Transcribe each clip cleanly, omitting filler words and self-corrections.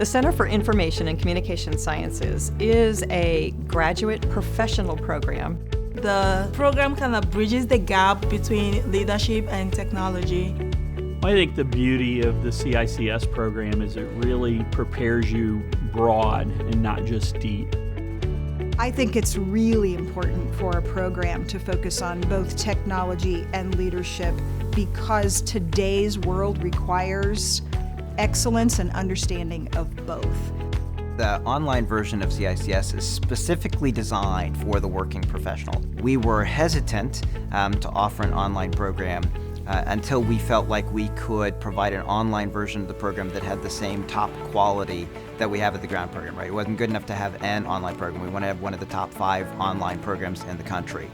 The Center for Information and Communication Sciences is a graduate professional program. The program kind of bridges the gap between leadership and technology. I think the beauty of the CICS program is it really prepares you broad and not just deep. I think it's really important for a program to focus on both technology and leadership because today's world requires excellence and understanding of both. The online version of CICS is specifically designed for the working professional. We were hesitant to offer an online program until we felt like we could provide an online version of the program that had the same top quality that we have at the ground program, right? It wasn't good enough to have an online program. We want to have one of the top 5 online programs in the country.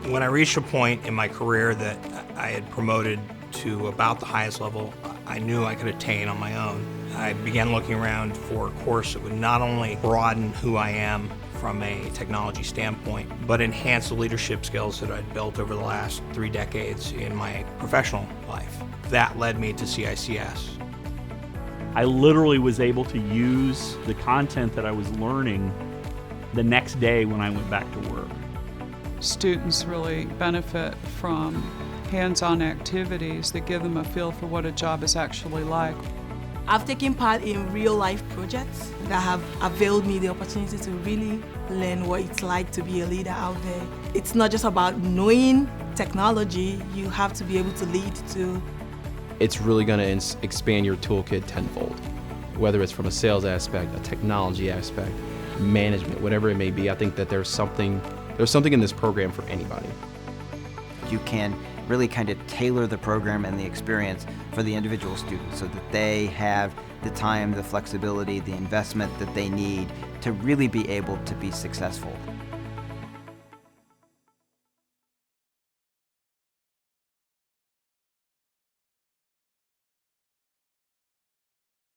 When I reached a point in my career that I had promoted to about the highest level I knew I could attain on my own, I began looking around for a course that would not only broaden who I am from a technology standpoint, but enhance the leadership skills that I'd built over the last 3 decades in my professional life. That led me to CICS. I literally was able to use the content that I was learning the next day when I went back to work. Students really benefit from hands-on activities that give them a feel for what a job is actually like. I've taken part in real-life projects that have availed me the opportunity to really learn what it's like to be a leader out there. It's not just about knowing technology, you have to be able to lead too. It's really going to expand your toolkit tenfold, whether it's from a sales aspect, a technology aspect, management, whatever it may be. I think that there's something in this program for anybody. You can really kind of tailor the program and the experience for the individual student so that they have the time, the flexibility, the investment that they need to really be able to be successful.